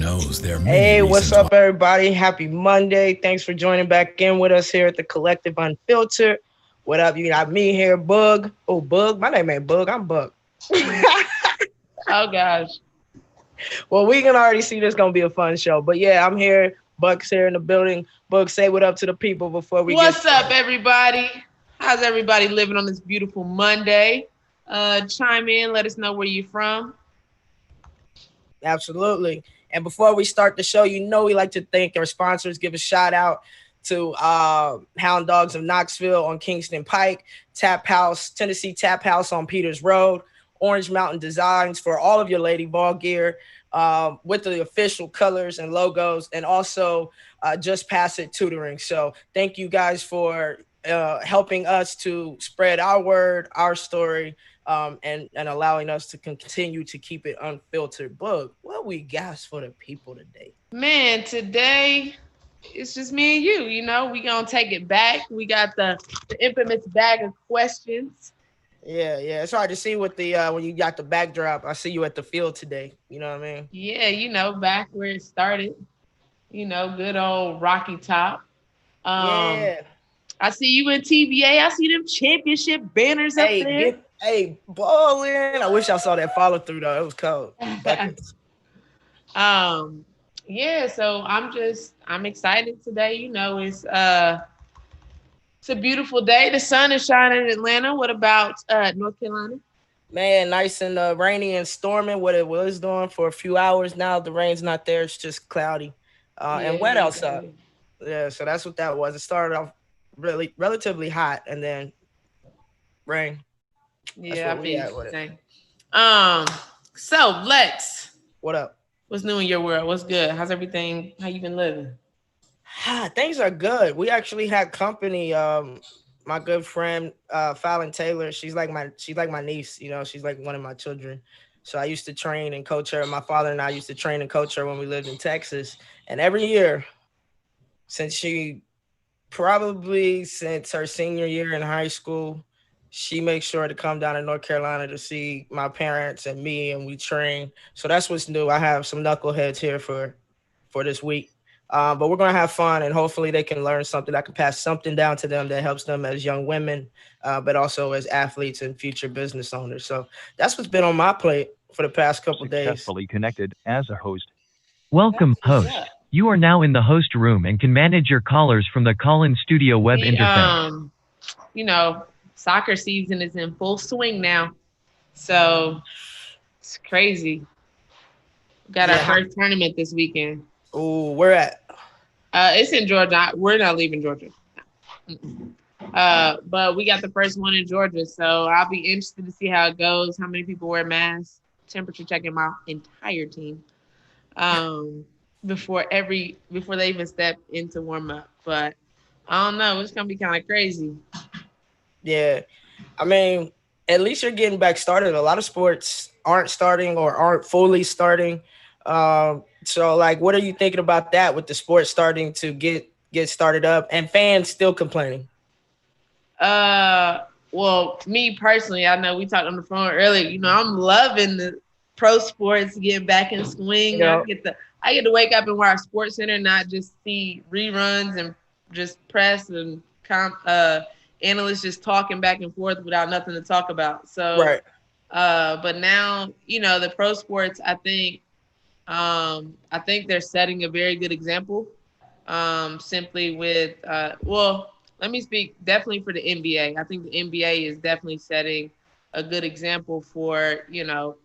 knows there are many Hey, what's reasons why. up, everybody? Happy Monday. Thanks for joining back in with us here at the Collective Unfiltered. What up? You got me here, Bug. Oh, Bug. My name ain't Bug. I'm Bug. Oh gosh. Well, we can already see this gonna be a fun show. But yeah, I'm here. Buck's here in the building. Bug, say what up to the people before we get What's up, started. everybody? How's everybody living on this beautiful Monday? Chime in, let us know where you're from. Absolutely. And before we start the show, we like to thank our sponsors. Give a shout out to Hound Dogs of Knoxville on Kingston Pike, Tap House, Tennessee Tap House on Peters Road, Orange Mountain Designs for all of your lady ball gear with the official colors and logos, and also Just Pass It Tutoring. So thank you guys for helping us to spread our word, our story, and allowing us to continue to keep it unfiltered. Bug, what we got for the people today? Man, today it's just me and you. We gonna take it back. We got the infamous bag of questions. Yeah. It's hard to see with the when you got the backdrop. I see you at the field today. You know what I mean? Yeah, back where it started. Good old Rocky Top. Um, Yeah. I see you in TBA. I see them championship banners up there. Balling. I wish I saw that follow through though. It was cold. Buckets. um, yeah, so I'm excited today. It's a beautiful day. The sun is shining in Atlanta. What about North Carolina? Man, nice and rainy and storming. What it was doing for a few hours now. The rain's not there. It's just cloudy and Yeah, wet here you outside. go. Yeah, so that's what that was. It started off really relatively hot and then rain. That's Yeah, where I we feel you at with it. saying. Um, so Lex, What up? what's new in your world? What's good? How's everything? How you been living? Things are good. We actually had company. My good friend, Fallon Taylor. She's like my niece. She's like one of my children. So I used to train and coach her. My father and I used to train and coach her when we lived in Texas. And every year since probably since her senior year in high school, she makes sure to come down to North Carolina to see my parents and me, and we train. So that's what's new. I have some knuckleheads here for this week. But we're gonna have fun, and hopefully they can learn something. I can pass something down to them that helps them as young women, but also as athletes and future business owners. So that's what's been on my plate for the past couple days. Successfully connected as a host. That's Welcome, what's host. up. You are now in the host room and can manage your callers from the call-in studio web We interface. you know, soccer season is in full swing now. So it's crazy. We got our Yeah. first tournament this weekend. Oh, where at? It's in Georgia. We're not leaving Georgia. Mm-mm. But we got the first one in Georgia, so I'll be interested to see how it goes. How many people wear masks? Temperature checking my entire team um, before they even step into warm up. But I don't know. It's gonna be kind of crazy. Yeah. I mean, at least you're getting back started. A lot of sports aren't starting or aren't fully starting. So like, what are you thinking about that with the sports starting to get started up and fans still complaining? Uh, well, me personally, I know we talked on the phone earlier. I'm loving the pro sports getting back in You swing. I know, get to I get to wake up and watch Sports Center, not just see reruns and just press and analysts just talking back and forth without nothing to talk about. So, right? but now the pro sports. I think they're setting a very good example. Simply with let me speak definitely for the NBA. I think the NBA is definitely setting a good example for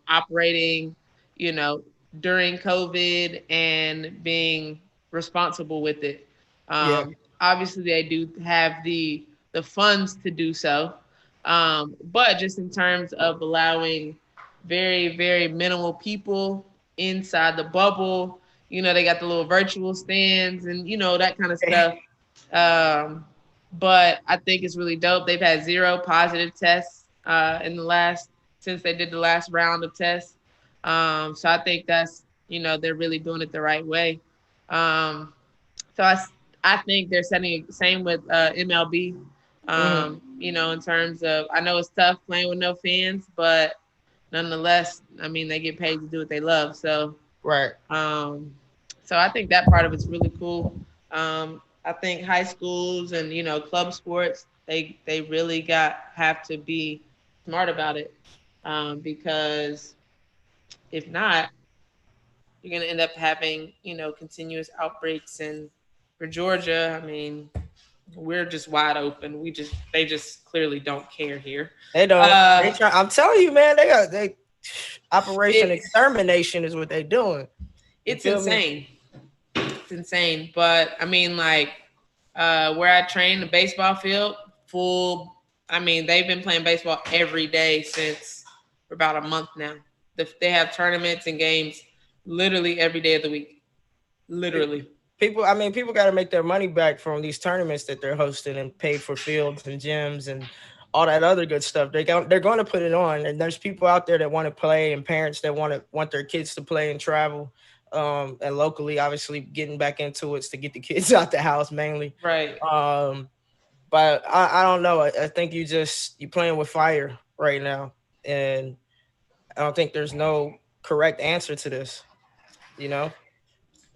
operating, you know, during COVID and being responsible with it. Yeah, Obviously, they do have the funds to do so, but just in terms of allowing very very minimal people inside the bubble. They got the little virtual stands and that kind of stuff. Um, but I think it's really dope. They've had zero positive tests in the last since they did the last round of tests. So I think that's they're really doing it the right way. Um, so I think they're setting same with MLB. hmm In terms of I know it's tough playing with no fans, but nonetheless, I mean they get paid to do what they love. So right. um, So I think that part of it's really cool. I think high schools and club sports they really got have to be smart about it, because if not, you're going to end up having continuous outbreaks. And for Georgia, I mean, we're just wide open. They just clearly don't care here. They don't. They Uh, try. I'm telling you, man. They Operation it's Extermination is what they doing. You it's feel me? insane. It's insane. But I mean, like, where I train, the baseball field, full. I mean, they've been playing baseball every day since for about a month now. They have tournaments and games literally every day of the week. Literally. People, I mean, people got to make their money back from these tournaments that they're hosting and pay for fields and gyms and all that other good stuff. They're going to put it on, and there's people out there that want to play and parents that want their kids to play and travel. And locally, obviously, getting back into it to get the kids out the house mainly. Right. Um, but I don't know. I think you playing with fire right now, and I don't think there's no correct answer to this. You know.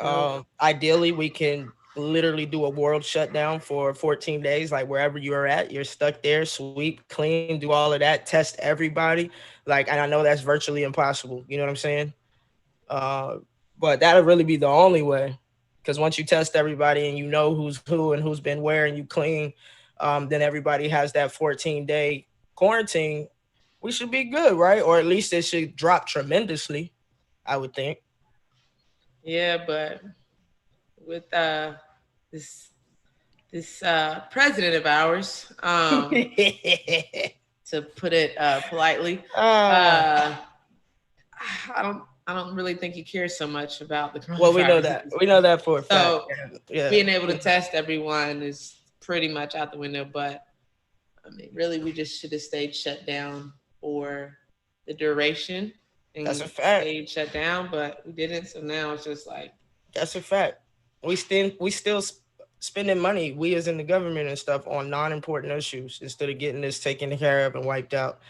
Nope. Ideally, we can literally do a world shutdown for 14 days, like wherever you are at, you're stuck there, sweep, clean, do all of that, test everybody. Like, and I know that's virtually impossible. You know what I'm saying? Uh, but that'll really be the only way. Because once you test everybody and you know who's who and who's been where and you clean, then everybody has that 14-day quarantine. We should be good, right? Or at least it should drop tremendously, I would think. Yeah, but with this president of ours, to put it politely, uh, uh, I don't really think he cares so much about the well, we know coronavirus at that. this We know point. that for a fact. So Yeah. being able to test everyone is pretty much out the window. But I mean, really, we just should have stayed shut down for the duration That's and a fact. stayed shut down, but we didn't. So now it's just like, That's a fact. We still spending money, we as in the government and stuff, on non-important issues instead of getting this taken care of and wiped out.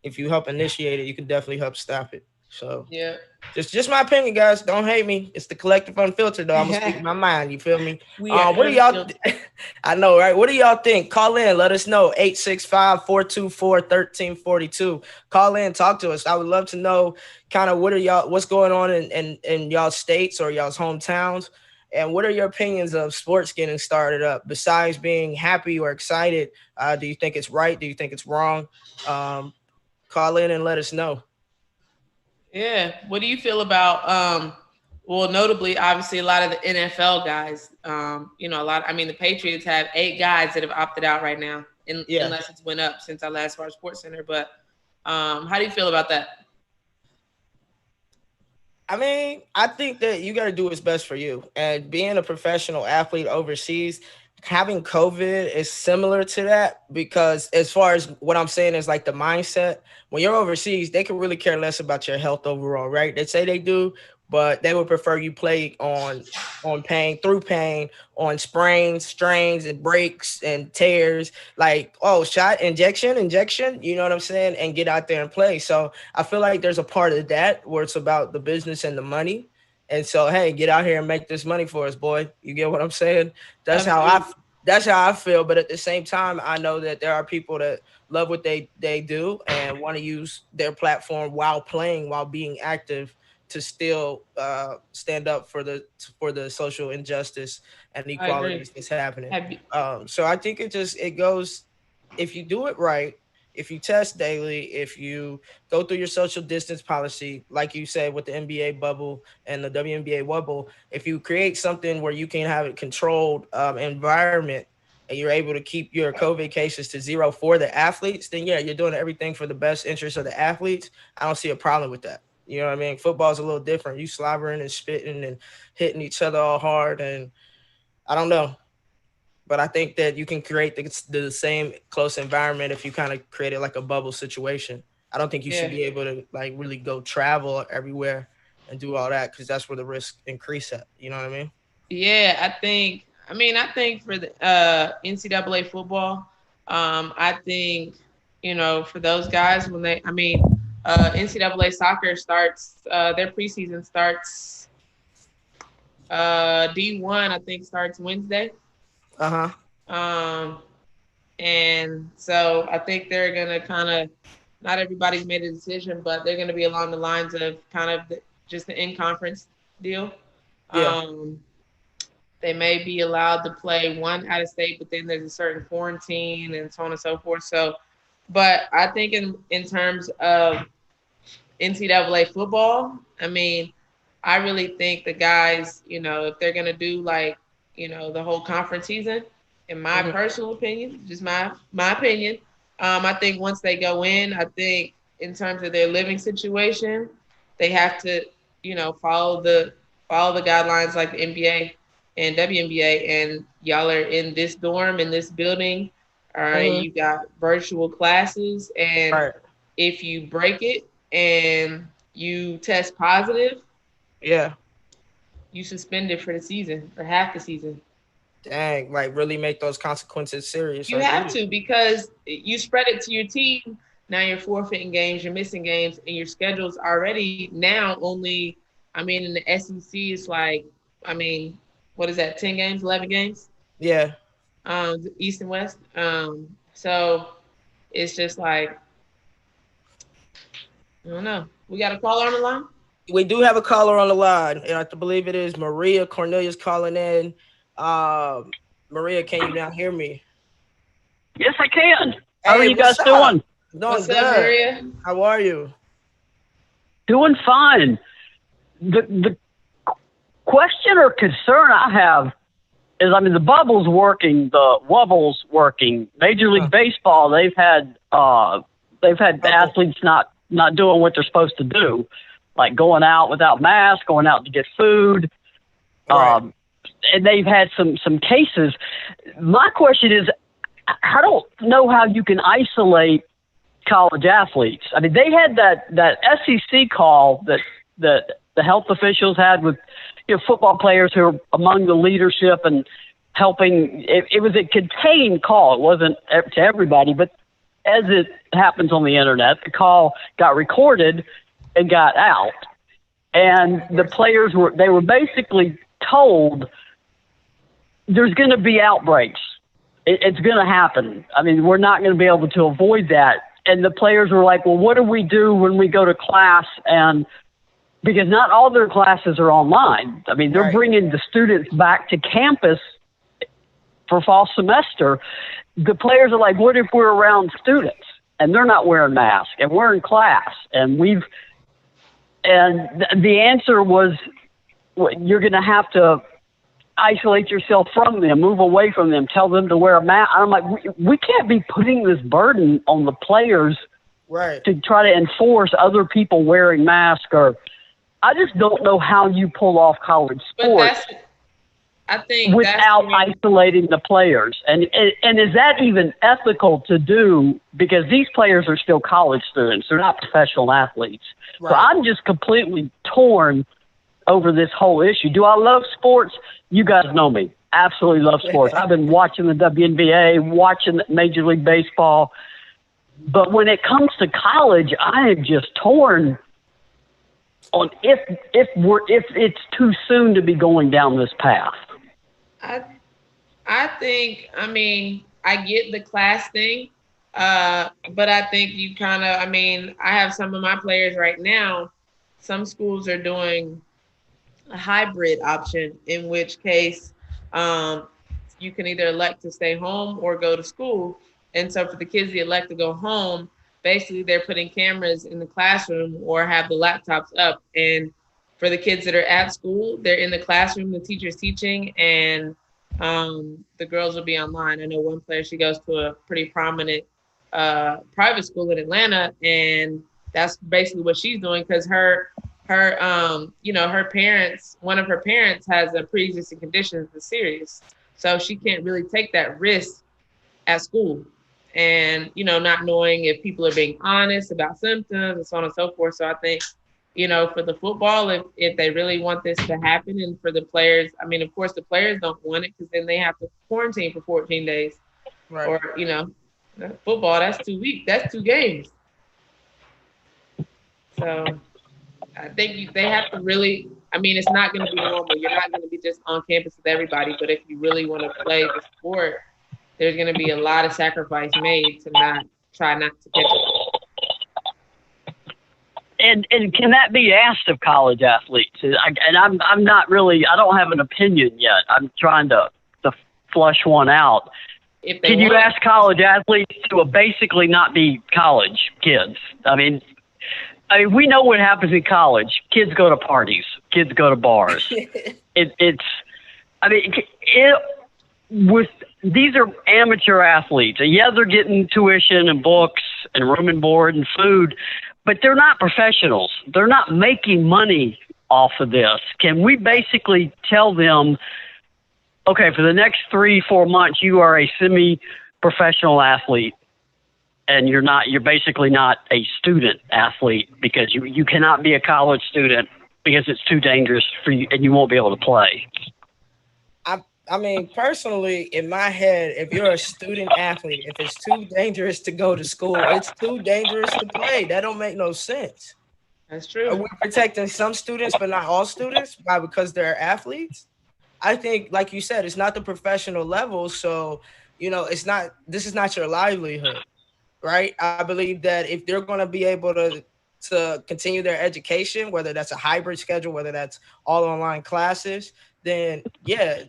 If you help initiate it, you can definitely help stop it. So yeah. just my opinion, guys. Don't hate me. It's the Collective Unfiltered, though. I'm gonna speak my mind. You feel me? We are What do y'all? unfiltered. I know, right? What do y'all think? Call in. Let us know. 865-424-1342. Call in. Talk to us. I would love to know kind of what's going on in y'all states or y'all's hometowns, and what are your opinions of sports getting started up? Besides being happy or excited, do you think it's right? Do you think it's wrong? Um, Call in and let us know. Yeah. What do you feel about well, notably, obviously, a lot of the NFL guys, a lot. I mean, the Patriots have 8 guys that have opted out right now, Yeah. unless it's went up since I last watched Sports Center. But how do you feel about that? I mean, I think that you got to do what's best for you. And being a professional athlete overseas, having COVID is similar to that because, as far as what I'm saying, is like the mindset. When you're overseas, they can really care less about your health overall, right? They say they do, but they would prefer you play on pain, through pain, on sprains, strains, and breaks and tears. Like, oh, shot, injection. You know what I'm saying? And get out there and play. So I feel like there's a part of that where it's about the business and the money. And so, hey, get out here and make this money for us, boy. You get what I'm saying? That's how I Absolutely. that's how I feel. But at the same time, I know that there are people that love what they do and want to use their platform while playing, while being active, to still stand up for the social injustice and I agree. equalities that's happening. Have you, So I think it goes, if you do it right, if you test daily, if you go through your social distance policy, like you said with the NBA bubble and the WNBA bubble, if you create something where you can have a controlled environment and you're able to keep your COVID cases to zero for the athletes, then yeah, you're doing everything for the best interest of the athletes. I don't see a problem with that. You know what I mean? Football's a little different. You slobbering and spitting and hitting each other all hard, and I don't know. But I think that you can create the same close environment if you kind of create it like a bubble situation. I don't think you should yeah. be able to like really go travel everywhere and do all that because that's where the risk increase at. You know what I mean? Yeah, I think for the NCAA football, I think for those guys when NCAA soccer starts their preseason starts D1 I think starts Wednesday. Uh-huh. Um, and so I think they're gonna kind of, not everybody's made a decision, but they're gonna be along the lines of kind of just the in conference deal. Yeah. Um, they may be allowed to play one out of state, but then there's a certain quarantine and so on and so forth. So, but I think in terms of NCAA football, I mean, I really think the guys, if they're gonna do like, the whole conference season, in my Hmm. personal opinion, just my opinion, I think once they go in, I think in terms of their living situation, they have to, follow the guidelines like the NBA and WNBA, and y'all are in this dorm in this building. All right, Hmm. you got virtual classes, and Right. if you break it and you test positive, Yeah. you suspended for the season or half the season. Dang, like really make those consequences serious. You I have agree. to, because you spread it to your team. Now you're forfeiting games, you're missing games, and your schedule's already now only, I mean, in the SEC, it's like, I mean, what is that, 10 games, 11 games? Yeah. East and West. So it's just like, I don't know. We got a caller on the line? We do have a caller on the line, and I believe it is Maria Cornelius calling in. Um, Maria, can you now hear me? Yes, I can. How are Hey, you guys what's up? doing? Doing What's up, good. Maria? How are you? Doing fine. The question or concern I have is, I mean, the bubble's working, the wobble's working. Major Huh. League Baseball, they've had Okay. athletes not doing what they're supposed to do, like going out without masks, going out to get food. Right. And they've had some cases. My question is, I don't know how you can isolate college athletes. I mean, they had that SEC call that the health officials had with football players who are among the leadership and helping. It was a contained call. It wasn't to everybody, but as it happens on the internet, the call got recorded and got out. And the players were basically told there's going to be outbreaks. It's going to happen. I mean, we're not going to be able to avoid that. And the players were like, well, what do we do when we go to class? And because not all their classes are online. I mean, they're Right. bringing the students back to campus for fall semester. The players are like, what if we're around students and they're not wearing masks and we're in class? And the answer was, you're going to have to isolate yourself from them, move away from them, tell them to wear a mask. I'm like, we can't be putting this burden on the players Right. to try to enforce other people wearing masks. Or I just don't know how you pull off college But sports I think without isolating the players. And is that even ethical to do? Because these players are still college students. They're not professional athletes. Right. So I'm just completely torn over this whole issue. Do I love sports? You guys know me. Absolutely love sports. I've been watching the WNBA, watching Major League Baseball. But when it comes to college, I am just torn on if it's too soon to be going down this path. I think, I mean, I get the class thing, but I think you kind of, I mean, I have some of my players right now. Some schools are doing a hybrid option, in which case you can either elect to stay home or go to school. And so for the kids that elect to go home, basically they're putting cameras in the classroom or have the laptops up. And for the kids that are at school, they're in the classroom, the teacher's teaching, and the girls will be online. I know one player, she goes to a pretty prominent private school in Atlanta, and that's basically what she's doing, because her parents, one of her parents has a pre-existing condition that's serious, so she can't really take that risk at school, and not knowing if people are being honest about symptoms and so on and so forth. So I think, for the football, if they really want this to happen, and for the players, I mean, of course the players don't want it, because then they have to quarantine for 14 days. Right. Or football, that's 2 weeks, that's 2 games. So I think they have to really, I mean, it's not going to be normal. You're not going to be just on campus with everybody. But if you really want to play the sport, there's going to be a lot of sacrifice made to try not to catch it. And can that be asked of college athletes? I'm not really, I don't have an opinion yet. I'm trying to flush one out. Can you ask college athletes to basically not be college kids? I mean, we know what happens in college. Kids go to parties. Kids go to bars. These are amateur athletes. And yeah, they're getting tuition and books and room and board and food, but they're not professionals. They're not making money off of this. Can we basically tell them, okay, for the next 3-4 months, you are a semi-professional athlete, and you're basically not a student athlete because you cannot be a college student because it's too dangerous for you and you won't be able to play? I mean, personally, in my head, if you're a student athlete, if it's too dangerous to go to school, it's too dangerous to play. That don't make no sense. That's true. Are we protecting some students, but not all students because they're athletes? I think, like you said, it's not the professional level. So, this is not your livelihood, right? I believe that if they're going to be able to continue their education, whether that's a hybrid schedule, whether that's all online classes, then yeah,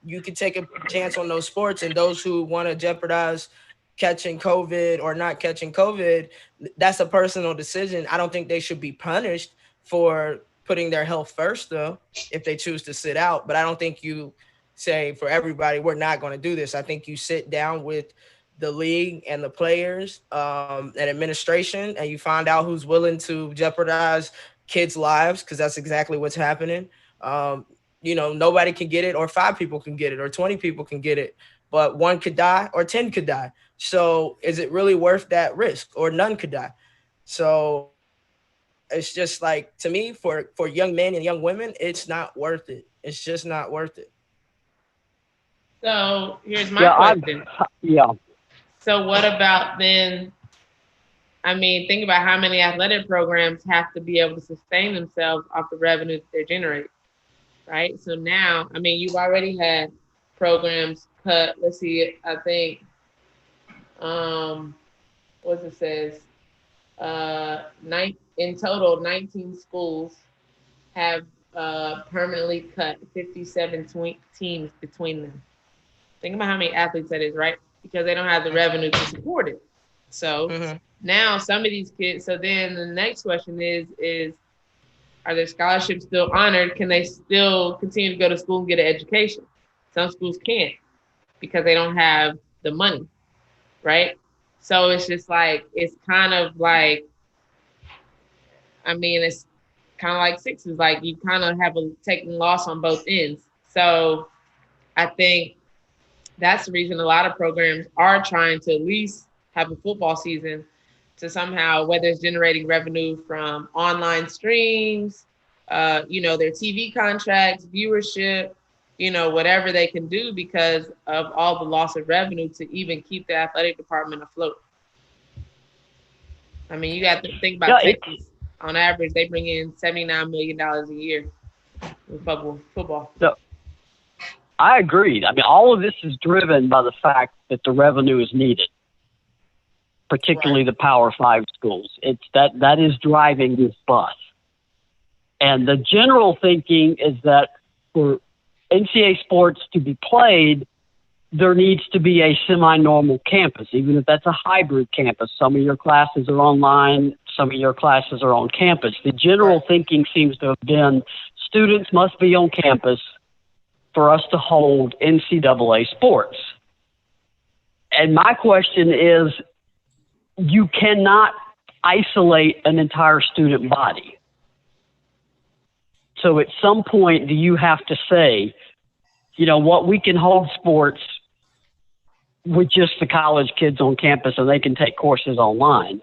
you can take a chance on those sports. And those who want to jeopardize catching COVID or not catching COVID, that's a personal decision. I don't think they should be punished for putting their health first, though, if they choose to sit out. But I don't think you say for everybody, we're not going to do this. I think you sit down with the league and the players and administration, and you find out who's willing to jeopardize kids' lives, because that's exactly what's happening. Nobody can get it, or 5 people can get it, or 20 people can get it, but 1 could die or 10 could die. So is it really worth that risk? Or none could die. So it's just like, to me, for young men and young women, it's not worth it. It's just not worth it. So here's my question. So what about then? I mean, think about how many athletic programs have to be able to sustain themselves off the revenue that they generate, right? So now, I mean, you've already had programs cut. Let's see, I think, what it says, in total, 19 schools have permanently cut 57 teams between them. Think about how many athletes that is, right? Because they don't have the revenue to support it. So now some of these kids, so then the next question is, are their scholarships still honored? Can they still continue to go to school and get an education? Some schools can't because they don't have the money, right? So it's just like, it's kind of like, I mean, it's kind of like sixes, like you kind of have a taking loss on both ends. So I think that's the reason a lot of programs are trying to at least have a football season to somehow, whether it's generating revenue from online streams, their TV contracts, viewership, whatever they can do because of all the loss of revenue to even keep the athletic department afloat. I mean, you got to think about Texas. On average, they bring in $79 million a year with football. So, I agree. I mean, all of this is driven by the fact that the revenue is needed, particularly the Power 5 schools. It's that is driving this bus. And the general thinking is that for NCAA sports to be played, there needs to be a semi-normal campus, even if that's a hybrid campus. Some of your classes are online, some of your classes are on campus. The general thinking seems to have been students must be on campus for us to hold NCAA sports. And my question is, you cannot isolate an entire student body. So at some point, do you have to say, we can hold sports with just the college kids on campus and they can take courses online?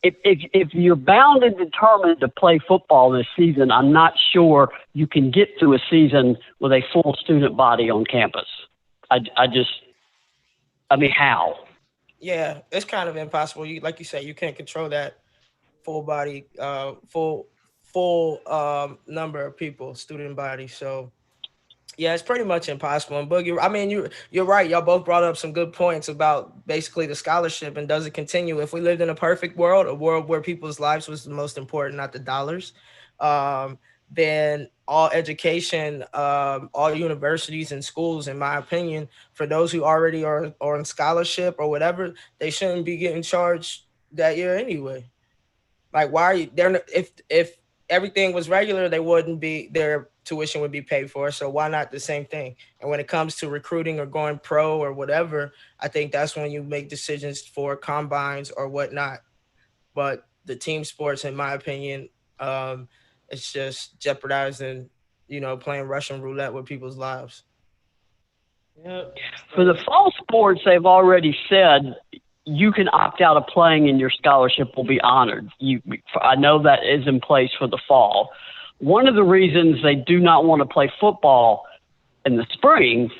If you're bound and determined to play football this season, I'm not sure you can get through a season with a full student body on campus. How? Yeah, it's kind of impossible. Like you say, you can't control that full body, full full number of people, student body. So yeah, it's pretty much impossible. And Boogie, I mean, you're right. Y'all both brought up some good points about basically the scholarship and does it continue. If we lived in a perfect world, a world where people's lives was the most important, not the dollars, then all education, all universities and schools, in my opinion, for those who already are on scholarship or whatever, they shouldn't be getting charged that year anyway. Like, why are you there? If everything was regular, they wouldn't be, their tuition would be paid for. So why not the same thing? And when it comes to recruiting or going pro or whatever, I think that's when you make decisions for combines or whatnot. But the team sports, in my opinion, it's just jeopardizing, playing Russian roulette with people's lives. Yep. For the fall sports, they've already said you can opt out of playing and your scholarship will be honored. I know that is in place for the fall. One of the reasons they do not want to play football in the spring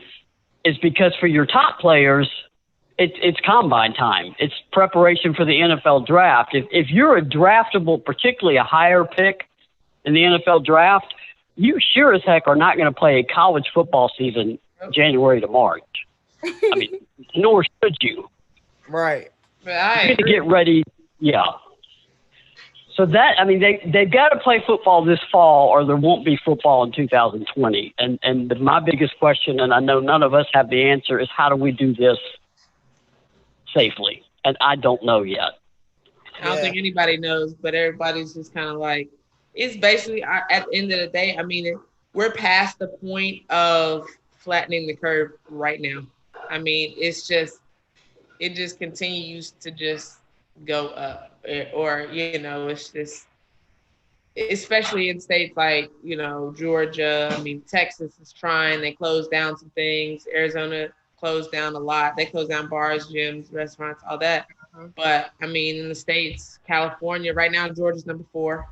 is because for your top players, it's combine time. It's preparation for the NFL draft. If you're a draftable, particularly a higher pick in the NFL draft, you sure as heck are not going to play a college football season January to March. I mean, nor should you. Right. But I You're agree. gonna get ready. Yeah. So they've got to play football this fall or there won't be football in 2020. And my biggest question, and I know none of us have the answer, is how do we do this safely? And I don't know yet. I don't think anybody knows, but everybody's just kind of like, it's basically at the end of the day, I mean, we're past the point of flattening the curve right now. I mean, it just continues to just go up, or it's just, especially in states like, Georgia. I mean, Texas is trying. They closed down some things. Arizona closed down a lot. They closed down bars, gyms, restaurants, all that. But I mean, in the States, California, right now, Georgia's number 4.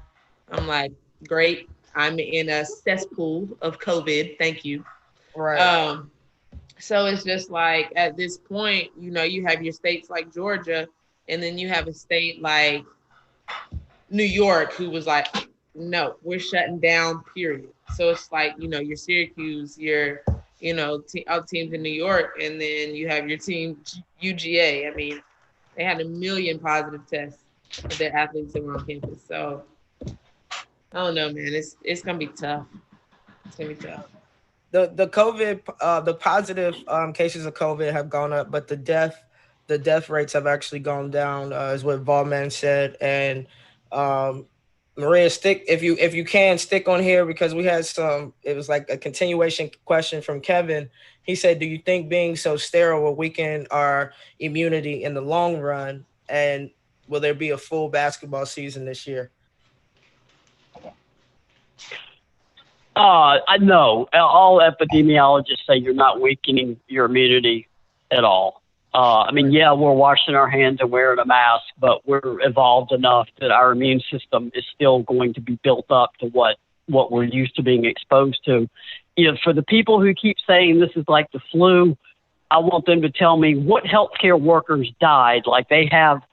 I'm like, great. I'm in a cesspool of COVID. Thank you. Right. So it's just like, at this point, you have your states like Georgia, and then you have a state like New York who was like, no, we're shutting down, period. So it's like, your Syracuse, your, other teams in New York, and then you have your team UGA. I mean, they had 1 million positive tests of their athletes that were on campus. So I don't know, man. It's gonna be tough. It's gonna be tough. The COVID, the positive cases of COVID have gone up, but the death rates have actually gone down, is what Volman said. And Maria, if you can stick on here, because we had it was like a continuation question from Kevin. He said, do you think being so sterile will weaken our immunity in the long run? And will there be a full basketball season this year? I know all epidemiologists say you're not weakening your immunity at all. I mean, yeah, we're washing our hands and wearing a mask, but we're evolved enough that our immune system is still going to be built up to what we're used to being exposed to. For the people who keep saying this is like the flu, I want them to tell me what healthcare workers died like they have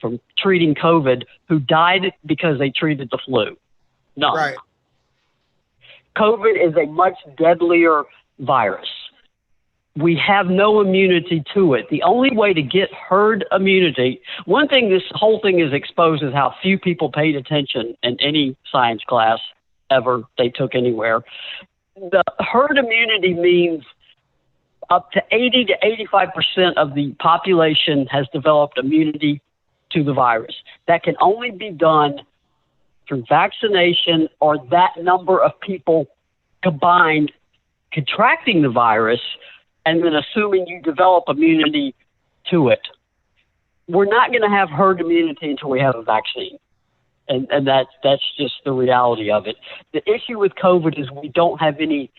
from treating COVID who died because they treated the flu. None. Right. COVID is a much deadlier virus. We have no immunity to it. The only way to get herd immunity, one thing this whole thing is exposed is how few people paid attention in any science class ever they took anywhere. The herd immunity means up to 80 to 85% of the population has developed immunity to the virus. That can only be done through vaccination or that number of people combined contracting the virus and then assuming you develop immunity to it. We're not going to have herd immunity until we have a vaccine. And that's just the reality of it. The issue with COVID is we don't have any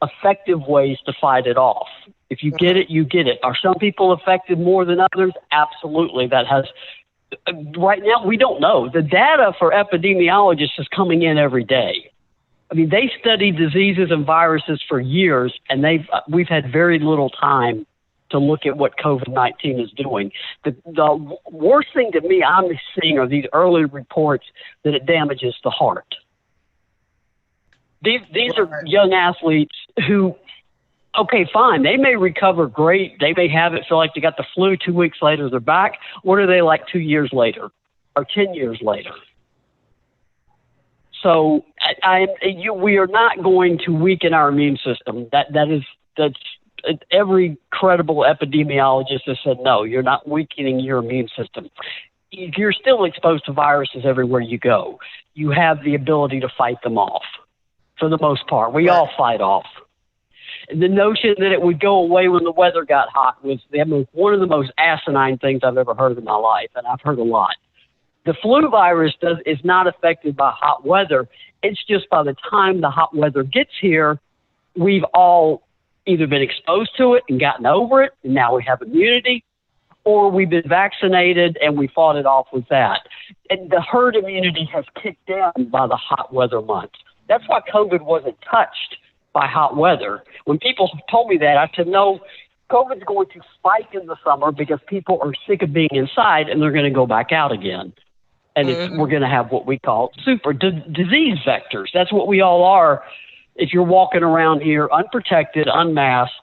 effective ways to fight it off. If you get it, you get it. Are some people affected more than others? Absolutely. Right now, we don't know. The data for epidemiologists is coming in every day. I mean, they study diseases and viruses for years, and we've had very little time to look at what COVID-19 is doing. The worst thing to me I'm seeing are these early reports that it damages the heart. These are young athletes who, okay, fine, they may recover great. They may have it feel like they got the flu 2 weeks later, they're back. What are they like 2 years later or 10 years later? So we are not going to weaken our immune system. That's every credible epidemiologist has said, no, you're not weakening your immune system. You're still exposed to viruses everywhere you go. You have the ability to fight them off for the most part. We all fight off. The notion that it would go away when the weather got hot was one of the most asinine things I've ever heard in my life, and I've heard a lot. The flu virus is not affected by hot weather. It's just by the time the hot weather gets here, we've all either been exposed to it and gotten over it, and now we have immunity, or we've been vaccinated and we fought it off with that. And the herd immunity has kicked in by the hot weather months. That's why COVID wasn't touched by hot weather. When people told me that, I said, no, COVID's going to spike in the summer because people are sick of being inside and they're going to go back out again. And we're going to have what we call super disease vectors. That's what we all are. If you're walking around here unprotected, unmasked,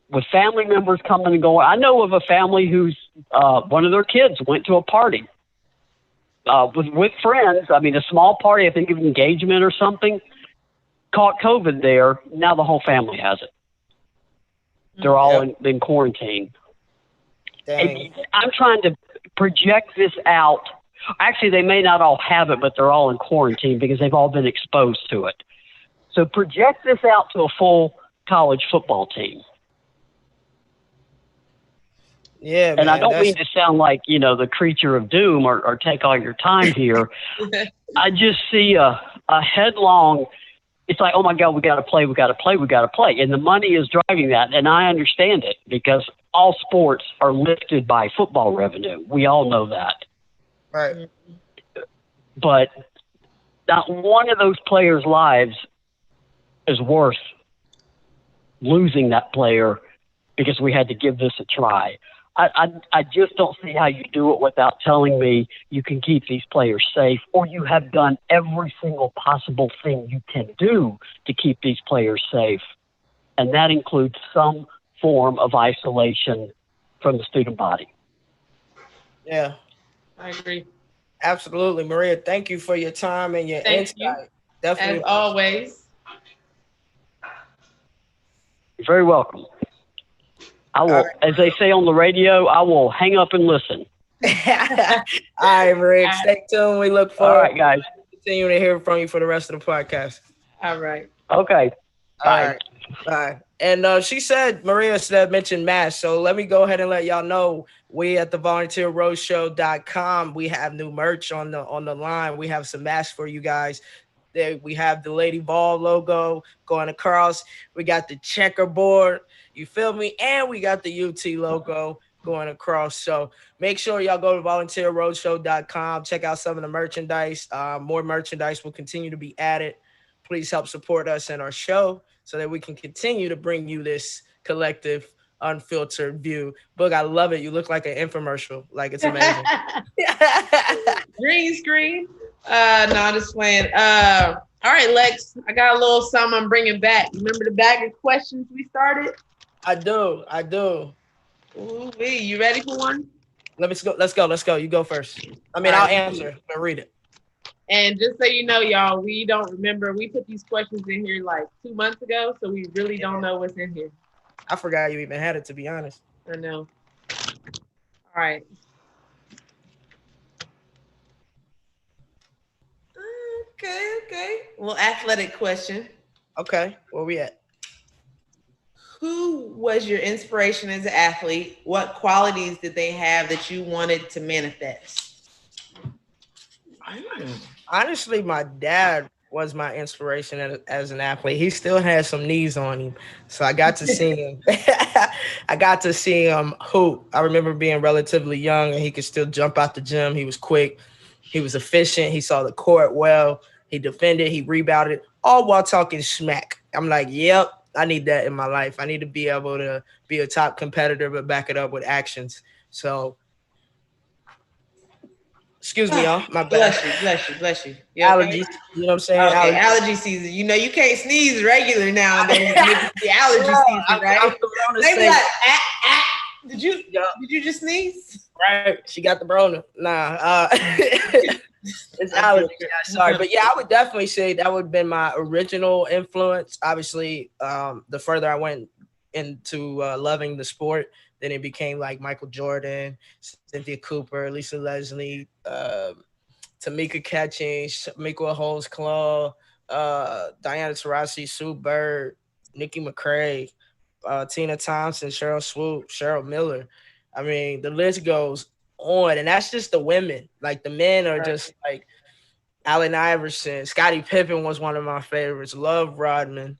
with family members coming and going. I know of a family whose one of their kids went to a party with friends. I mean, a small party, I think of engagement or something, caught COVID there. Now the whole family has it. They're all in quarantine. Dang. I'm trying to project this out. Actually, they may not all have it, but they're all in quarantine because they've all been exposed to it. So project this out to a full college football team. Yeah, and I don't mean to sound like, the creature of doom or take all your time here. I just see a headlong, it's like, oh my God, we got to play. And the money is driving that. And I understand it because all sports are lifted by football revenue. We all know that. Right. But not one of those players' lives is worth losing that player because we had to give this a try. I just don't see how you do it without telling me you can keep these players safe, or you have done every single possible thing you can do to keep these players safe. And that includes some form of isolation from the student body. Yeah. I agree. Absolutely. Maria, thank you for your time and your insight. You. Definitely. As always. You're very welcome. I will, as they say on the radio, I will hang up and listen. All right, Maria, stay tuned. We look forward. All right, guys. To continuing to hear from you for the rest of the podcast. All right. Okay. Bye. All right. Bye. And Maria mentioned masks. So let me go ahead and let y'all know we at the volunteerroadshow.com, we have new merch on the line. We have some masks for you guys. There we have the Lady Ball logo going across. We got the checkerboard. You feel me? And we got the UT logo going across. So make sure y'all go to volunteerroadshow.com. Check out some of the merchandise. More merchandise will continue to be added. Please help support us and our show so that we can continue to bring you this collective, unfiltered view. Boog, I love it. You look like an infomercial. Like, it's amazing. Green screen. No, I'm just playing. All right, Lex, I got a little something I'm bringing back. Remember the bag of questions we started? I do. Ooh-wee. You ready for one? Let's go. You go first. I mean, I'll answer, but read it. And just so you know, y'all, we don't remember. We put these questions in here like 2 months ago, so we really don't know what's in here. I forgot you even had it, to be honest. I know. All right. Okay. Well, athletic question. Okay, where we at? Who was your inspiration as an athlete? What qualities did they have that you wanted to manifest? Honestly, my dad was my inspiration as an athlete. He still has some knees on him, so I got to see him. Hoop. I remember being relatively young, and he could still jump out the gym. He was quick. He was efficient. He saw the court well. He defended. He rebounded, all while talking smack. I'm like, yep, I need that in my life. I need to be able to be a top competitor, but back it up with actions. So Excuse me, y'all. My bad. Bless you. Allergies. You know what I'm saying? Okay, allergy season. You know, you can't sneeze regular now and then. The allergy season, right? They be like, Did you just sneeze? Right. She got the Brona. Nah. It's allergy. Sorry. But yeah, I would definitely say that would have been my original influence. Obviously, the further I went into loving the sport, then it became like Michael Jordan, Cynthia Cooper, Lisa Leslie, Tamika Catchings, Shamika Holmes-Claw, Diana Taurasi, Sue Bird, Nikki McCrae, Tina Thompson, Cheryl Swoop, Cheryl Miller. I mean, the list goes on, and that's just the women. Like the men are just like Allen Iverson, Scottie Pippen was one of my favorites. Love Rodman,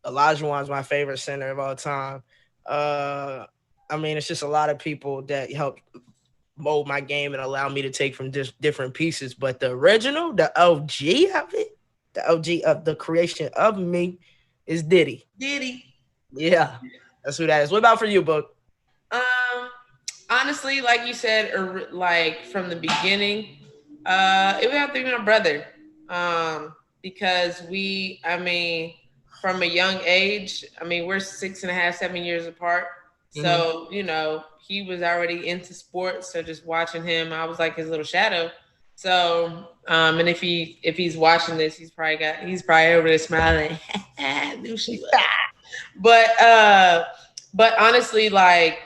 Olajuwon's my favorite center of all time. I mean, it's just a lot of people that helped mold my game and allow me to take from different pieces. But the original, the OG of it, the OG of the creation of me is Diddy. Yeah, that's who that is. What about for you, Book? Honestly, like you said, or like from the beginning, it would have to be my brother. Because from a young age, we're 6.5, 7 years apart. So, you know, he was already into sports. So just watching him, I was like his little shadow. So, and if he's watching this, he's probably over there smiling. Knew she was. But honestly, like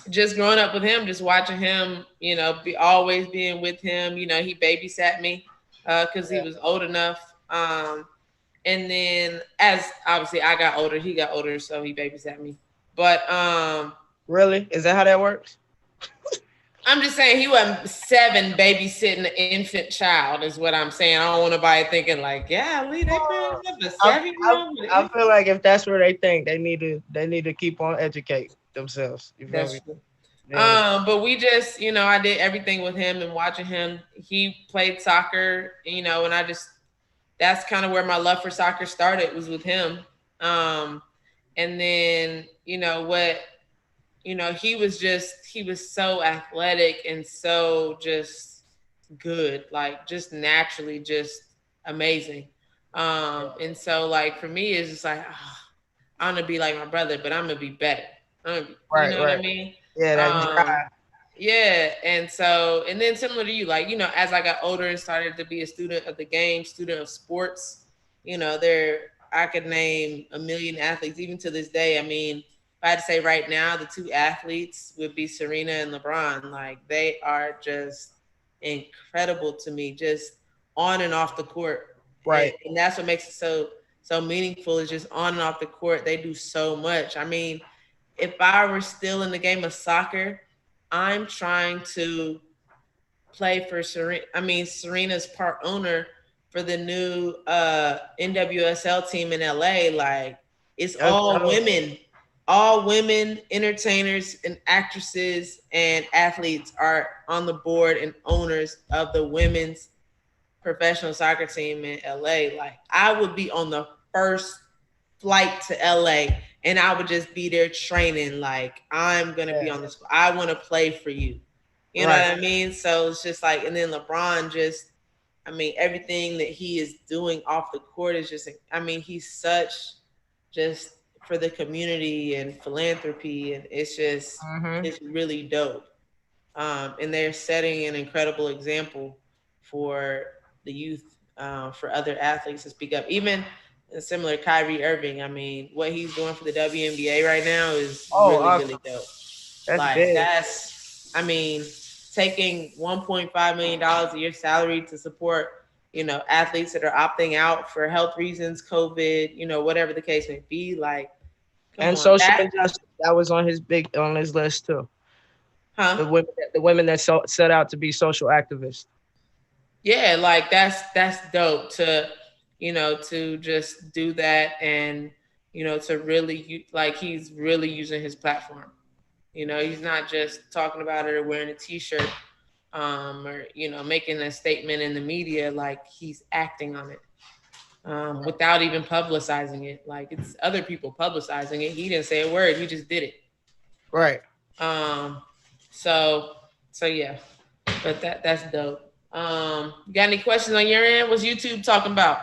just growing up with him, just watching him, you know, always being with him, you know, he babysat me because he was old enough. And then as obviously I got older, he got older, so he babysat me. But really? Is that how that works? I'm just saying he wasn't 7 babysitting an infant child is what I'm saying. I don't want nobody thinking like, yeah, Lee, they put up a 7-year-old. I feel like if that's where they think, they need to keep on educating themselves. You feel me? Yeah. But we just, you know, I did everything with him and watching him. He played soccer, you know, and that's kind of where my love for soccer started, was with him. And then, you know, he was so athletic and so just good, like just naturally just amazing. And so like for me, it's just like, I'm gonna be like my brother, but I'm gonna be better. You know what I mean? Yeah, that's drive. Yeah, and then similar to you, like, you know, as I got older and started to be a student of the game, student of sports, you know, I could name a million athletes, even to this day. I mean, if I had to say right now, the 2 athletes would be Serena and LeBron. Like, they are just incredible to me, just on and off the court. Right. And that's what makes it so meaningful, is just on and off the court. They do so much. I mean, if I were still in the game of soccer, I'm trying to play for Serena. Serena's part owner for the new NWSL team in LA. Like, it's all women entertainers and actresses and athletes are on the board and owners of the women's professional soccer team in LA. Like, I would be on the first flight to LA and I would just be there training. Like, I'm going to be on the squad. I want to play for you. You know what I mean? So it's just like, and then LeBron just, everything that he is doing off the court is just, he's such just for the community and philanthropy. And it's just, it's really dope. And they're setting an incredible example for the youth, for other athletes to speak up. Even similar Kyrie Irving, what he's doing for the WNBA right now is really dope. That's taking $1.5 million a year salary to support, you know, athletes that are opting out for health reasons, COVID, you know, whatever the case may be. Like, and social injustice, that was on his list too. The women that set out to be social activists. Yeah, like that's dope to, you know, to just do that, and, you know, to really, like, he's really using his platform. You know, he's not just talking about it or wearing a t-shirt, or, you know, making a statement in the media. Like, he's acting on it, without even publicizing it. Like, it's other people publicizing it. He didn't say a word. He just did it. Right. So So yeah, but that's dope. You got any questions on your end? What's YouTube talking about?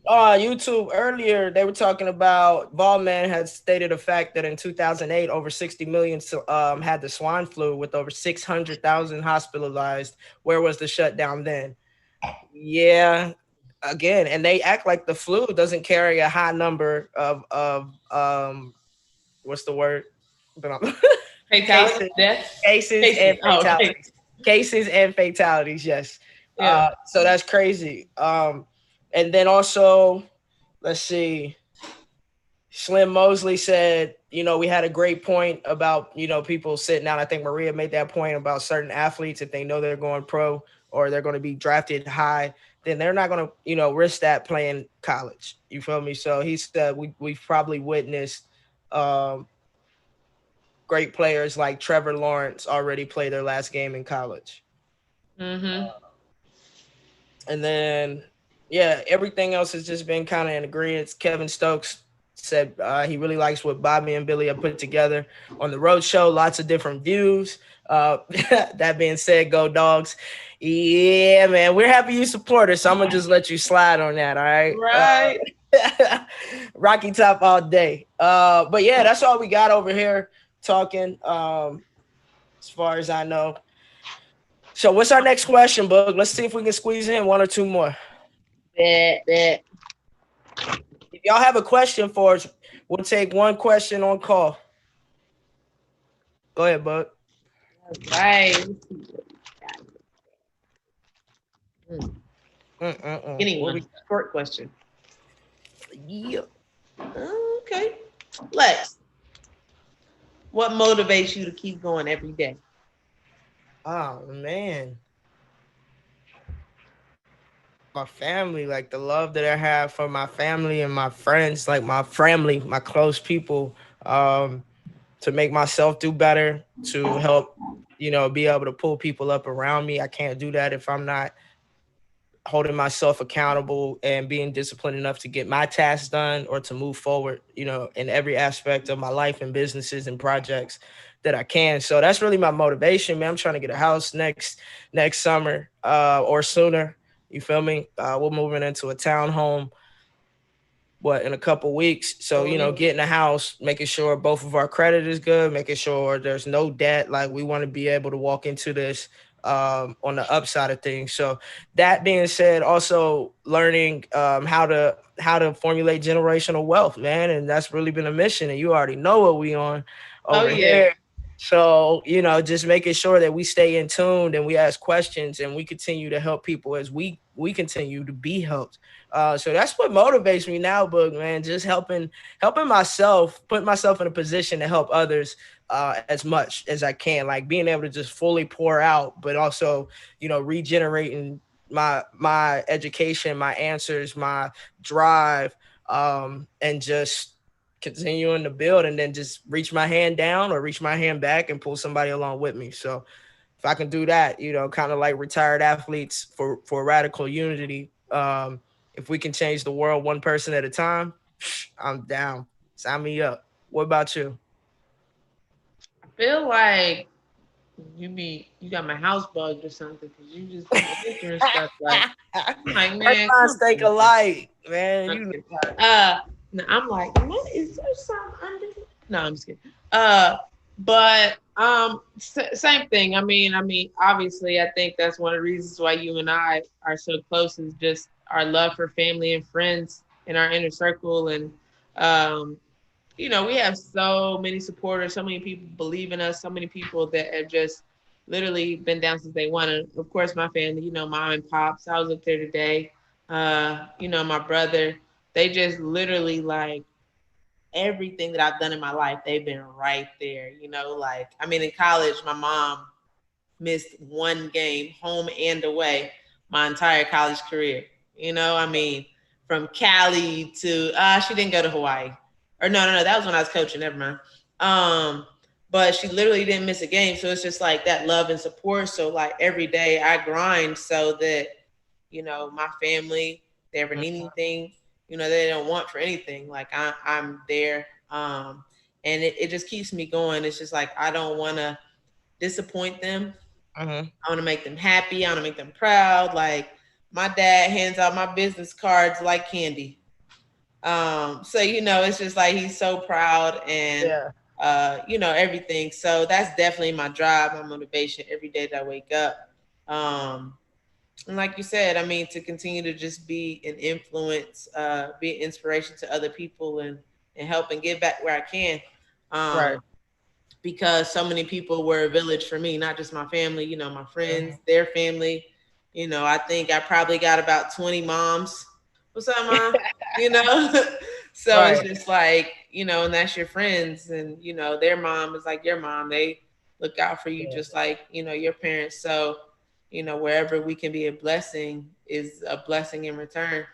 YouTube earlier, they were talking about Ballman had stated a fact that in 2008, over 60 million had the swine flu with over 600,000 hospitalized. Where was the shutdown then? Yeah, again, and they act like the flu doesn't carry a high number of what's the word? Fatality, death, cases and patient. Oh, okay. fatalities. Cases and fatalities, yes. Yeah. So that's crazy. And then also, let's see. Slim Mosley said, we had a great point about, people sitting out. I think Maria made that point about certain athletes. If they know they're going pro or they're going to be drafted high, then they're not going to, risk that playing college. You feel me? So he said we've probably witnessed great players like Trevor Lawrence already play their last game in college. Mm-hmm. And then, yeah, everything else has just been kind of in agreement. Kevin Stokes said he really likes what Bobby and Billy have put together on the Roadshow. Lots of different views. That being said, go Dogs. Yeah, man, we're happy you support us. So I'm going to just let you slide on that, all right? Right. Rocky Top all day. But, yeah, that's all we got over here talking, as far as I know. So what's our next question, Bug? Let's see if we can squeeze in one or two more. Bet. If y'all have a question for us, we'll take one question on call. Go ahead, Bug. Right. Anyone? Short question. Yeah. Okay. Lex, what motivates you to keep going every day? Oh, man. My family, like the love that I have for my family and my friends, like my family, my close people, to make myself do better, to help, be able to pull people up around me. I can't do that if I'm not holding myself accountable and being disciplined enough to get my tasks done or to move forward, in every aspect of my life and businesses and projects that I can. So that's really my motivation, man. I'm trying to get a house next summer or sooner. You feel me? We're moving into a townhome, in a couple weeks. So, getting a house, making sure both of our credit is good, making sure there's no debt. Like we want to be able to walk into this on the upside of things. So that being said, also learning how to formulate generational wealth, man. And that's really been a mission. And you already know what we on over here. So, just making sure that we stay in tune and we ask questions and we continue to help people as we continue to be helped. So that's what motivates me now, Boog, man. Just helping myself, put myself in a position to help others as much as I can. Like being able to just fully pour out, but also, regenerating my education, my answers, my drive, and just continuing to build and then just reach my hand down or reach my hand back and pull somebody along with me. So if I can do that, kind of like retired athletes for radical unity, if we can change the world one person at a time, I'm down. Sign me up. What about you? I feel like you got my house bugged or something because you just picture and stuff like man, think alike, man. no, I'm like, what is there something under? No, I'm just kidding. But same thing. I mean, obviously, I think that's one of the reasons why you and I are so close is just our love for family and friends in our inner circle, and we have so many supporters, so many people believe in us, so many people that have just literally been down since day one. And of course, my family, mom and pops. I was up there today. My brother. They just literally like everything that I've done in my life, they've been right there. In college, my mom missed one game, home and away, my entire college career. From Cali to she didn't go to Hawaii. Or no, that was when I was coaching, never mind. But she literally didn't miss a game. So it's just like that love and support. So like every day I grind so that, my family, they ever need anything, they don't want for anything. Like I'm there. And it just keeps me going. It's just like, I don't want to disappoint them. Mm-hmm. I want to make them happy. I want to make them proud. Like my dad hands out my business cards like candy. So it's just like he's so proud and Yeah. everything. So that's definitely my drive, my motivation every day that I wake up. And like you said, I mean, to continue to just be an influence, be an inspiration to other people and help and give back where I can. Right. Because so many people were a village for me, not just my family, my friends, their family. I think I probably got about 20 moms. What's up, mom? you know? So it's Right. just like, and that's your friends and, their mom is like your mom. They look out for you Yeah. just like, your parents. So, wherever we can be a blessing is a blessing in return.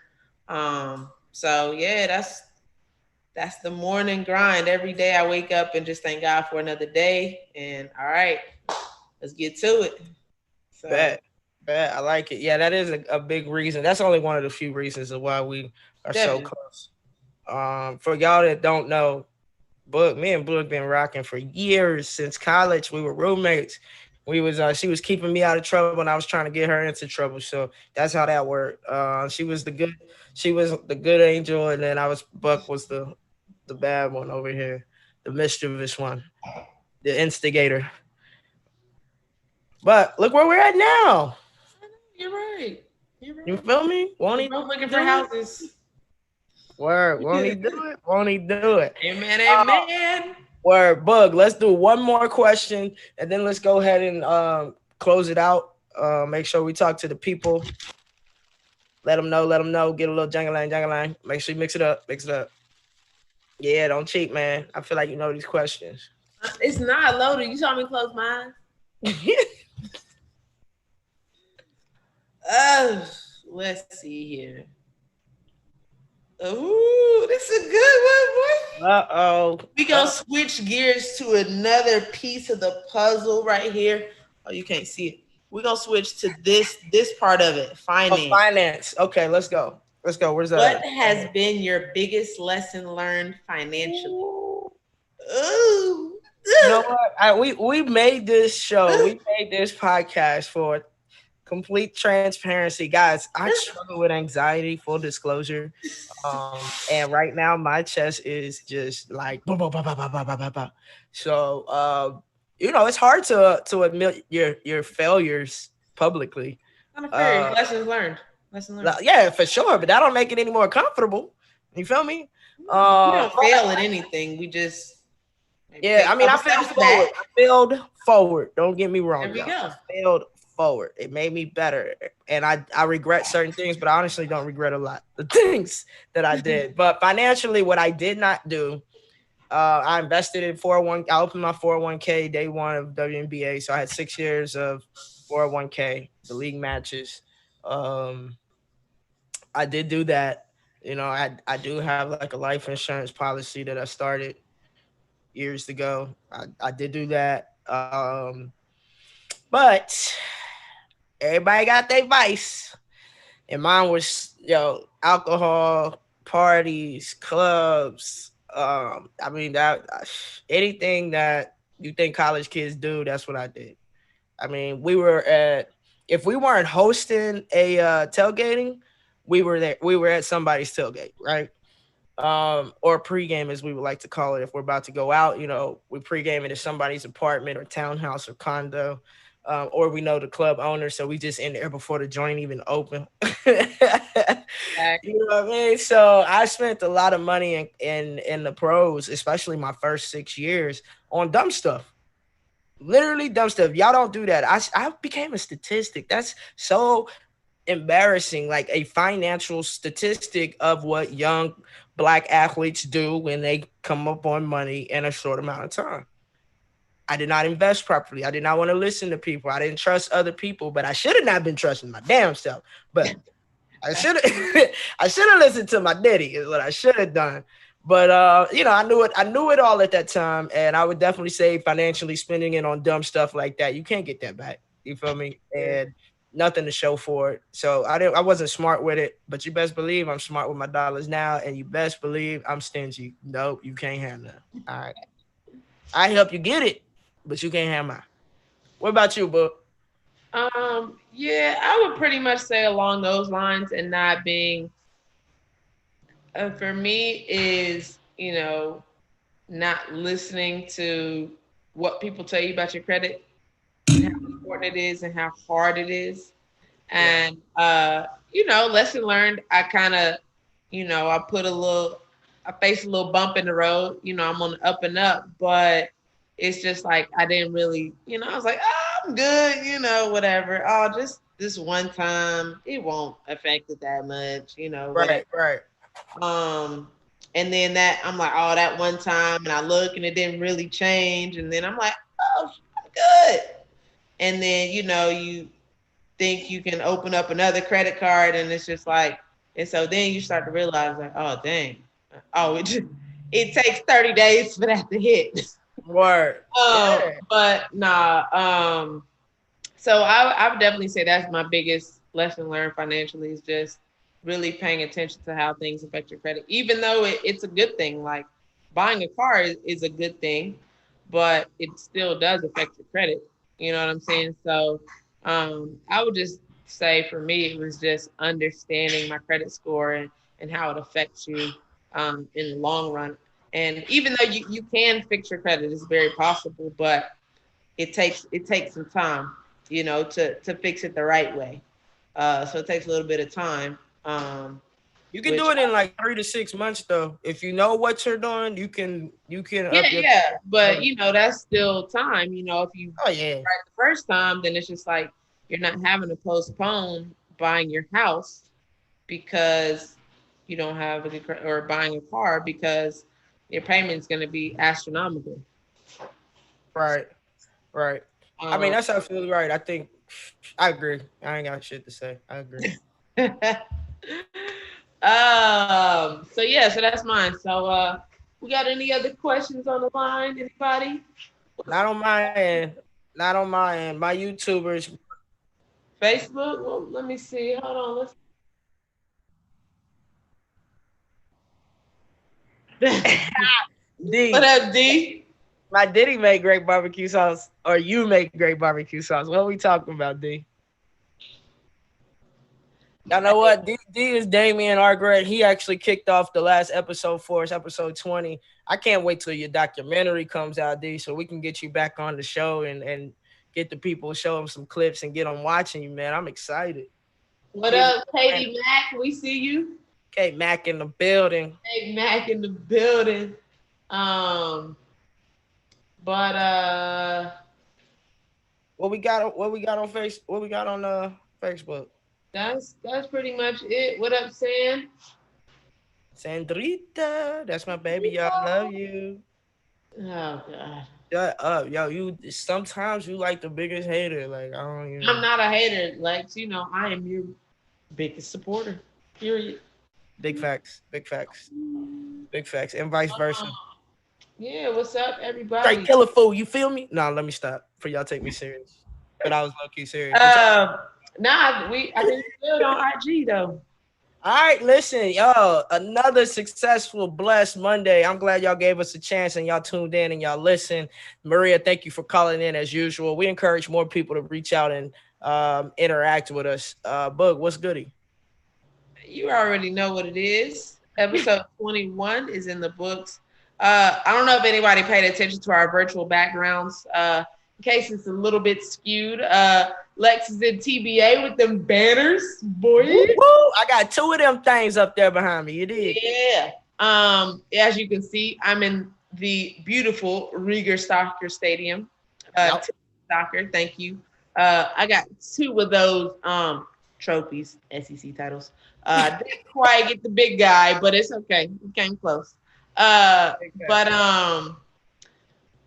So yeah, that's the morning grind. Every day I wake up and just thank God for another day. And all right, let's get to it. So Bet. Bet. I like it. Yeah, that is a big reason. That's only one of the few reasons of why we are so definitely. close. For y'all that don't know, me and Book been rocking for years since college. We were roommates. She was keeping me out of trouble and I was trying to get her into trouble. So that's how that worked. She was the good angel, and then Buck was the bad one over here, the mischievous one, the instigator. But look where we're at now. You're right. You're You right. feel me? Won't We're he both looking for do it? houses. Word. Won't he do it? Won't he do it? Amen. Uh, Amen. Word. Bug. Let's do one more question, and then let's go ahead and close it out. Make sure we talk to the people. Let them know. Let them know. Get a little jangalang, jangalang. Make sure you mix it up. Mix it up. Yeah, don't cheat, man. I feel like you know these questions. It's not loaded. You saw me close mine. Oh, let's see here. Ooh, this is a good one, boy. Uh-oh. We gonna switch gears to another piece of the puzzle right here. Oh, you can't see it. We're gonna switch to this part of it, Oh, finance. finance. Okay, let's go. Let's go. Where's What that? has been your biggest lesson learned financially? Ooh. Ooh. You know what? We made this show. We made this podcast for complete transparency, guys. I struggle with anxiety. Full disclosure, and right now my chest is just like boom, boom, boom, boom, boom, boom, boom, boom, boom. So, it's hard to admit your failures publicly. Kind of fair. Uh, Lessons learned. Lesson learned. yeah, for sure, but that don't make it any more comfortable. You feel me? We don't But fail at anything. We just maybe yeah, take I a mean, I couple failed steps forward. back. I failed forward. Don't get me There wrong, we y'all. I go. failed forward. It made me better, and I regret certain things, but I honestly don't regret a lot the things that I did. But financially, what I did not do, I invested in 401. I opened my 401k day one of WNBA, so I had 6 years of 401k, the league matches. Um, I did do that. I do have like a life insurance policy that I started years ago. I did do that. But everybody got their vice. And mine was, alcohol, parties, clubs. I mean that anything that you think college kids do, that's what I did. I mean, if we weren't hosting a tailgating, we were there. We were at somebody's tailgate, right? Or pregame, as we would like to call it. If we're about to go out, we pregame into somebody's apartment or townhouse or condo, or we know the club owner, so we just in there before the joint even open. You know what I mean? So I spent a lot of money in the pros, especially my first 6 years, on dumb stuff. Literally dumb stuff. Y'all don't do that. I became a statistic. That's so embarrassing, like a financial statistic of what young black athletes do when they come up on money in a short amount of time. I did not invest properly. I did not want to listen to people. I didn't trust other people, but I should have not been trusting my damn self. But I should have I should have listened to my daddy is what I should have done. But I knew it all at that time, and I would definitely say financially spending it on dumb stuff like that, you can't get that back. You feel me? And nothing to show for it. So I wasn't smart with it, but you best believe I'm smart with my dollars now, and you best believe I'm stingy. Nope, you can't have none. All right. I help you get it, but you can't have mine. What about you, Book? Yeah, I would pretty much say along those lines, and not being for me is, not listening to what people tell you about your credit and how important it is and how hard it is. And lesson learned, I kind of, I put a little, I faced a little bump in the road. I'm on the up and up, but it's just like I didn't really, I was like, oh, I'm good, whatever. Oh, just this one time, it won't affect it that much, whatever. Right. Um, and then that I'm like, oh, that one time, and I look and it didn't really change, and then I'm like, oh, I'm good. And then you think you can open up another credit card, and it's just like, and so then you start to realize like, oh dang, oh it takes 30 days for that to hit. Word. Yeah. But nah, so I would definitely say that's my biggest lesson learned financially, is just really paying attention to how things affect your credit, even though it's a good thing. Like buying a car is a good thing, but it still does affect your credit. You know what I'm saying? So I would just say for me, it was just understanding my credit score and how it affects you in the long run. And even though you can fix your credit, it's very possible, but it takes some time, to fix it the right way. So it takes a little bit of time. You can Which do it in like 3 to 6 months though. If you know what you're doing, you can up your. yeah, but that's still time. If you Oh yeah. right the first time, then it's just like you're not having to postpone buying your house because you don't have a good or buying a car because your payment's going to be astronomical. Right. Right. I mean, Um, that's absolutely right. I agree. I ain't got shit to say. I agree. so yeah, so that's mine. So we got any other questions on the line? Anybody? Not on my end. Not on my end. My YouTubers. Facebook? Well, let me see. Hold on. What D. up, D? My Diddy make great barbecue sauce, or you make great barbecue sauce. What are we talking about, D? Y'all know what? D is Damian Argret. He actually kicked off the last episode for us, episode 20. I can't wait till your documentary comes out, D, so we can get you back on the show and get the people, show them some clips and get them watching you, man. I'm excited. What He's up, Katie Mack? We see you. K Mac in the building. Katie Mack in the building. Um, but What we got on Facebook? that's pretty much it. What up, Sam? Sandrita, that's my baby. Y'all love you. Oh God. Shut up, yo. You sometimes you like the biggest hater. Like I don't even. I'm not a hater. Like, I am your biggest supporter. Period. Big facts. Big facts. Big facts. And vice versa. Yeah, what's up, everybody? Straight killer fool. You feel me? No, let me stop. For y'all take me serious. But I was low key serious. Nah, I think we're good on IG though. All right, listen, yo, another successful, blessed Monday. I'm glad y'all gave us a chance and y'all tuned in and y'all listened. Maria, thank you for calling in as usual. We encourage more people to reach out and interact with us. Bug, what's goody? You already know what it is. Episode 21 is in the books. I don't know if anybody paid attention to our virtual backgrounds. In case it's a little bit skewed, Lex is in TBA with them banners, boy. Woo-hoo! I got two of them things up there behind me. You did. Yeah. As you can see, I'm in the beautiful Rieger Soccer Stadium. Soccer, thank you. I got two of those trophies, SEC titles. Didn't quite get the big guy, but it's okay. We came close.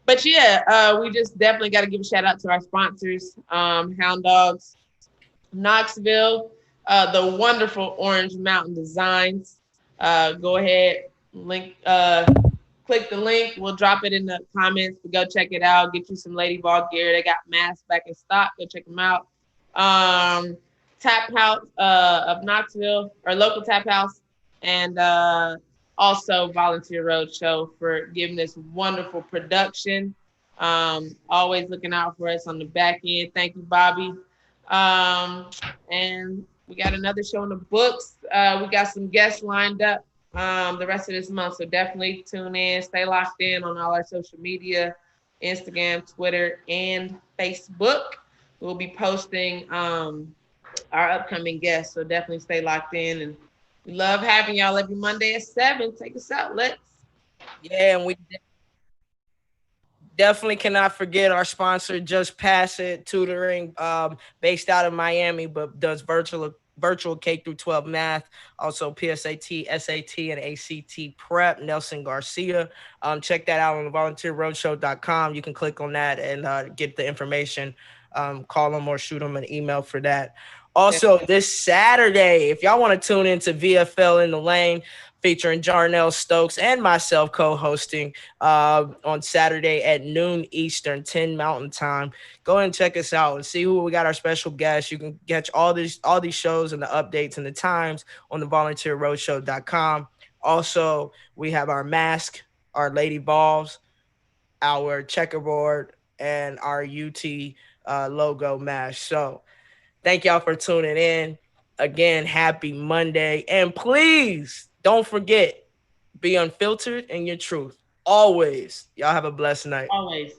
But yeah, we just definitely got to give a shout out to our sponsors, Hound Dogs, Knoxville, the wonderful Orange Mountain Designs. Go ahead, click the link. We'll drop it in the comments. But go check it out. Get you some Lady Ball gear. They got masks back in stock. Go check them out. Tap House of Knoxville, or local Tap House, and also Volunteer Roadshow for giving this wonderful production. Always looking out for us on the back end. Thank you, Bobby. And we got another show in the books. We got some guests lined up the rest of this month. So definitely tune in, stay locked in on all our social media, Instagram, Twitter, and Facebook. We'll be posting our upcoming guests. So definitely stay locked in. And we love having y'all every Monday at 7. Take us out. Let's. Yeah, and we definitely cannot forget our sponsor, Just Pass It Tutoring, based out of Miami, but does virtual K through 12 math, also PSAT, SAT, and ACT prep. Nelson Garcia. Check that out on the volunteerroadshow.com. You can click on that and get the information. Call them or shoot them an email for that. Also, this Saturday, if y'all want to tune into VFL in the Lane, featuring Jarnell Stokes and myself co-hosting on Saturday at noon Eastern, 10 Mountain Time. Go ahead and check us out and see who we got our special guests. You can catch all these shows and the updates and the times on the volunteerroadshow.com. Also, we have our mask, our Lady Balls, our checkerboard, and our UT logo mask. So thank y'all for tuning in. Again, happy Monday. And please don't forget, be unfiltered in your truth. Always. Y'all have a blessed night. Always.